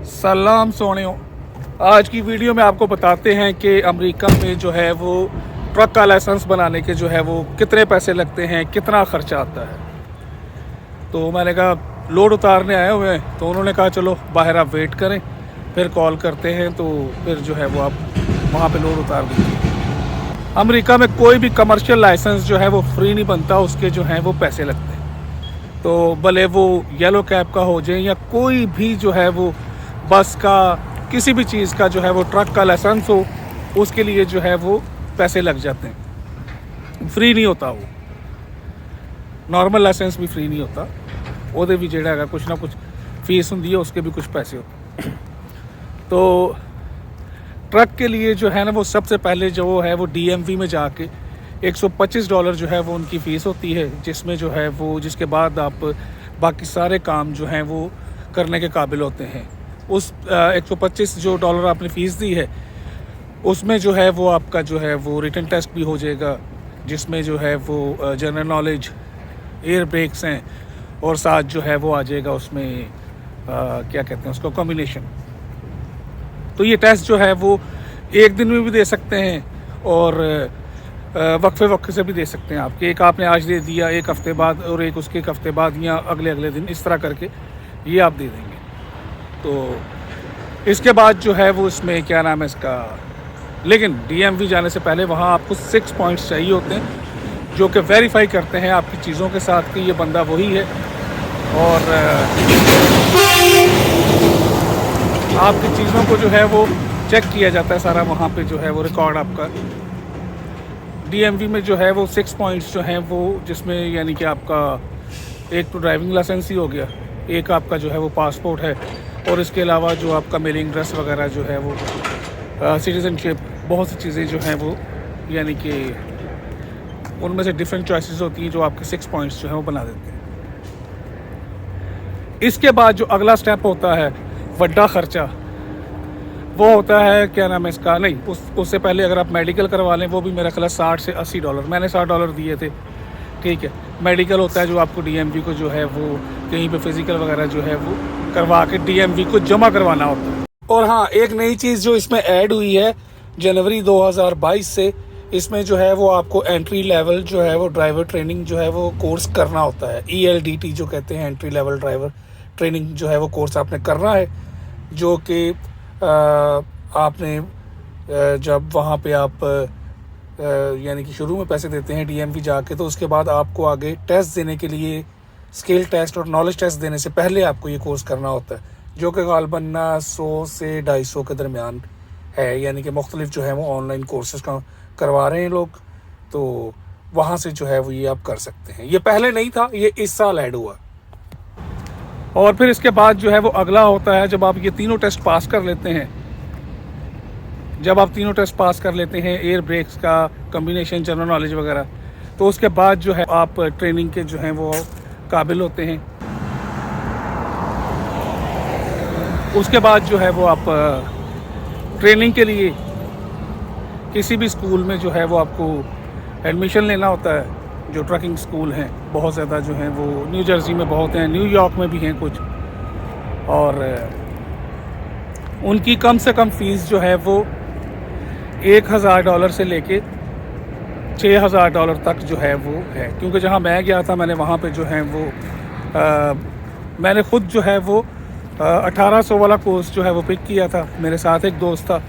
सलाम सोनियो। आज की वीडियो में आपको बताते हैं कि अमेरिका में जो है वो ट्रक का लाइसेंस बनाने के जो है वो कितने पैसे लगते हैं, कितना ख़र्चा आता है। तो मैंने कहा लोड उतारने आए हुए हैं, तो उन्होंने कहा चलो बाहर आप वेट करें, फिर कॉल करते हैं, तो फिर जो है वो आप वहाँ पे लोड उतार दीजिए। अमेरिका में कोई भी कमर्शियल लाइसेंस जो है वो फ्री नहीं बनता, उसके जो हैं वो पैसे लगते हैं। तो भले वो येलो कैब का हो जाए या कोई भी जो है वो बस का, किसी भी चीज़ का जो है वो ट्रक का लाइसेंस हो, उसके लिए जो है वो पैसे लग जाते हैं। फ्री नहीं होता वो, नॉर्मल लाइसेंस भी फ्री नहीं होता, ਉਹਦੇ भी ਜਿਹੜਾ ਹੈਗਾ कुछ ना कुछ फीस होती है, उसके भी कुछ पैसे होते हैं। तो ट्रक के लिए जो है ना वो सबसे पहले जो है वो DMV में जाके $125 जो है वो उनकी फ़ीस होती है, जिसमें जो है वो जिसके बाद आप बाकी सारे काम जो हैं वो करने के काबिल होते हैं। उस $125 आपने फ़ीस दी है, उसमें जो है वो आपका जो है वो रिटन टेस्ट भी हो जाएगा, जिसमें जो है वो जनरल नॉलेज, एयर ब्रेक्स हैं, और साथ जो है वो आ जाएगा उसमें क्या कहते हैं उसको, कॉम्बिनेशन। तो ये टेस्ट जो है वो एक दिन में भी दे सकते हैं और वक्फे से भी दे सकते हैं। आपके एक आपने आज दे दिया, एक हफ़्ते बाद और एक उसके एक हफ़्ते बाद या अगले दिन, इस तरह करके ये आप दे देंगे। तो इसके बाद जो है वो इसमें क्या नाम है इसका, लेकिन DMV जाने से पहले वहाँ आपको 6 पॉइंट्स चाहिए होते हैं, जो कि वेरीफाई करते हैं आपकी चीज़ों के साथ कि ये बंदा वही है, और आपकी चीज़ों को जो है वो चेक किया जाता है सारा, वहाँ पे जो है वो रिकॉर्ड आपका। DMV में जो है वो 6 पॉइंट्स जो हैं वो, जिसमें यानी कि आपका एक तो ड्राइविंग लाइसेंस ही हो गया, एक आपका जो है वो पासपोर्ट है, और इसके अलावा जो आपका मेलिंग एड्रेस वगैरह जो है वो सिटीज़नशिप, बहुत सी चीज़ें जो हैं वो, यानी कि उनमें से डिफरेंट चॉइसेस होती हैं जो आपके 6 पॉइंट्स जो हैं वो बना देते हैं। इसके बाद जो अगला स्टेप होता है, बड़ा ख़र्चा, वो होता है क्या नाम है इसका, नहीं उससे पहले अगर आप मेडिकल करवा लें, वो भी मेरा ख्याल $60 से $80, मैंने $60 दिए थे, ठीक है। मेडिकल होता है जो आपको DMV को जो है वो कहीं पे फिज़िकल वगैरह जो है वो करवा के DMV को जमा करवाना होता है। और हाँ, एक नई चीज़ जो इसमें ऐड हुई है जनवरी 2022 से, इसमें जो है वो आपको एंट्री लेवल जो है वो ड्राइवर ट्रेनिंग जो है वो कोर्स करना होता है। ELDT जो कहते हैं, एंट्री लेवल ड्राइवर ट्रेनिंग जो है वो कोर्स आपने करना है, जो कि आपने जब वहाँ पे आप यानी कि शुरू में पैसे देते हैं DMV जाके, तो उसके बाद आपको आगे टेस्ट देने के लिए, स्किल टेस्ट और नॉलेज टेस्ट देने से पहले आपको ये कोर्स करना होता है, जो कि गालबन 100 से 250 के दरमियान है। यानी कि मुख्तलिफ जो है वो ऑनलाइन कोर्सेज का करवा रहे हैं लोग, तो वहाँ से जो है वो ये आप कर सकते हैं। ये पहले नहीं था, ये इस साल ऐड हुआ। और फिर इसके बाद जो है वो अगला होता है, जब आप ये तीनों टेस्ट पास कर लेते हैं, जब आप तीनों टेस्ट पास कर लेते हैं, एयर ब्रेक्स का, कॉम्बिनेशन, जनरल नॉलेज वगैरह, तो उसके बाद जो है आप ट्रेनिंग के जो हैं वो काबिल होते हैं। उसके बाद जो है वो आप ट्रेनिंग के लिए किसी भी स्कूल में जो है वो आपको एडमिशन लेना होता है। जो ट्रकिंग स्कूल हैं बहुत ज़्यादा जो हैं वो न्यू जर्सी में बहुत हैं, न्यूयॉर्क में भी हैं कुछ, और उनकी कम से कम फ़ीस जो है वो $1000 से लेके $6000 तक जो है वो है। क्योंकि जहाँ मैं गया था, मैंने वहाँ पे जो है वो मैंने ख़ुद जो है वो 1800 वाला कोर्स जो है वो पिक किया था। मेरे साथ एक दोस्त था,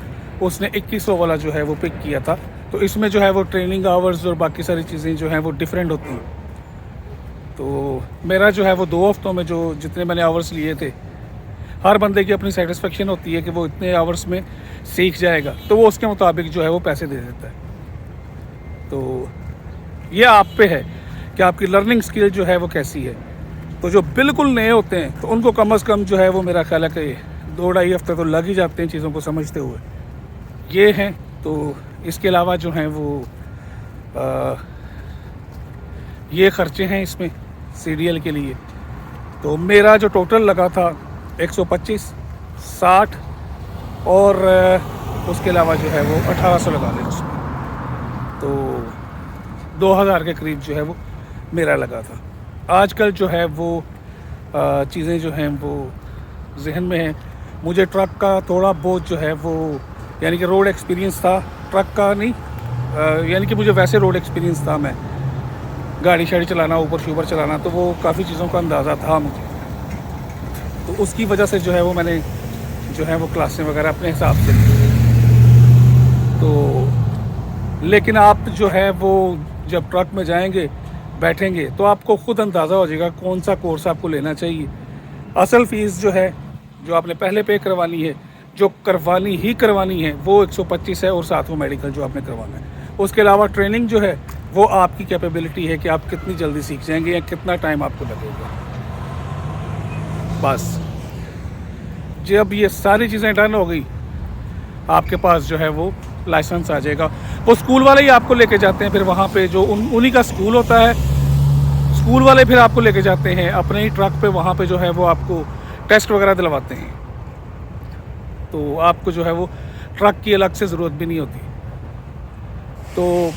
उसने 2100 वाला जो है वो पिक किया था। तो इसमें जो है वो ट्रेनिंग आवर्स और बाकी सारी चीज़ें जो हैं वो डिफरेंट होती हैं। तो मेरा जो है वो 2 हफ्तों में जो जितने मैंने आवर्स लिए थे, हर बंदे की अपनी सेटिस्फेक्शन होती है कि वो इतने आवर्स में सीख जाएगा, तो वो उसके मुताबिक जो है वो पैसे दे देता है। तो ये आप पे है कि आपकी लर्निंग स्किल जो है वो कैसी है। तो जो बिल्कुल नए होते हैं, तो उनको कम अज़ कम जो है वो मेरा ख्याल है कि 2-2.5 हफ्ते तो लग ही जाते हैं चीज़ों को समझते हुए। ये हैं। तो इसके अलावा जो हैं वो ये ख़र्चे हैं इसमें CDL के लिए। तो मेरा जो टोटल लगा था 125, 60 और उसके अलावा जो है वो 1800 लगा लें उसमें, तो 2000 के करीब जो है वो मेरा लगा था। आजकल जो है वो चीज़ें जो हैं वो जहन में हैं, मुझे ट्रक का थोड़ा बहुत जो है वो यानी कि रोड एक्सपीरियंस था, ट्रक का नहीं, यानी कि मुझे वैसे रोड एक्सपीरियंस था, मैं गाड़ी शाड़ी चलाना, ऊपर शूबर चलाना, तो वो काफ़ी चीज़ों का अंदाज़ा था मुझे। तो उसकी वजह से जो है वो मैंने जो है वो क्लासें वगैरह अपने हिसाब से तो। लेकिन आप जो है वो जब ट्रक में जाएंगे, बैठेंगे, तो आपको ख़ुद अंदाज़ा हो जाएगा कौन सा कोर्स आपको लेना चाहिए। असल फ़ीस जो है, जो आपने पहले पे करवानी है, जो करवानी है वो 125 है, और साथ में मेडिकल जो आपने करवाना है। उसके अलावा ट्रेनिंग जो है वो आपकी कैपेबिलिटी है कि आप कितनी जल्दी सीख जाएंगे या कितना टाइम आपको लगेगा। बस जब ये सारी चीज़ें डन हो गई, आपके पास जो है वो लाइसेंस आ जाएगा। वो स्कूल वाले ही आपको लेके जाते हैं, फिर वहाँ पे जो उन्हीं का स्कूल होता है, स्कूल वाले फिर आपको लेके जाते हैं अपने ही ट्रक पे, वहाँ पे जो है वो आपको टेस्ट वगैरह दिलवाते हैं। तो आपको जो है वो ट्रक की अलग से ज़रूरत भी नहीं होती। तो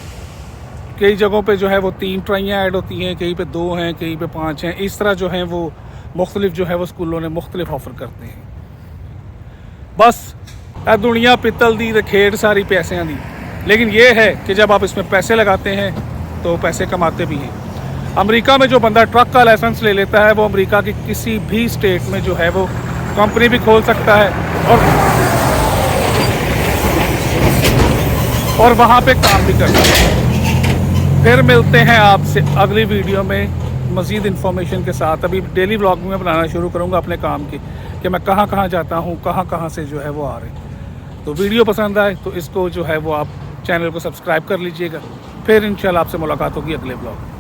कई जगहों पे जो है वो 3 ट्राइयाँ ऐड होती हैं, कहीं पे 2 हैं, कहीं पे 5 हैं। इस तरह जो है वो मुख्तलिफ जो है वो स्कूलों ने मुख्तलिफ ऑफ़र करते हैं। बस दुनिया पित्तल दी ते खेड़ सारी पैसों दी, लेकिन ये है कि जब आप इसमें पैसे लगाते हैं तो पैसे कमाते भी हैं। अमेरिका में जो बंदा ट्रक का लाइसेंस ले लेता है, वो अमेरिका की किसी भी स्टेट में जो है वो कंपनी भी खोल सकता है और वहाँ पे काम भी कर सकता है। फिर मिलते हैं आपसे अगली वीडियो में मज़ीद इन्फॉर्मेशन के साथ। अभी डेली व्लॉग में बनाना शुरू करूँगा अपने काम की, कि मैं कहाँ कहाँ जाता हूँ, कहाँ कहाँ से जो है वो आ रहे हैं। तो वीडियो पसंद आए तो इसको जो है वो आप चैनल को सब्सक्राइब कर लीजिएगा। फिर इंशाल्लाह आपसे मुलाकात होगी अगले व्लॉग में।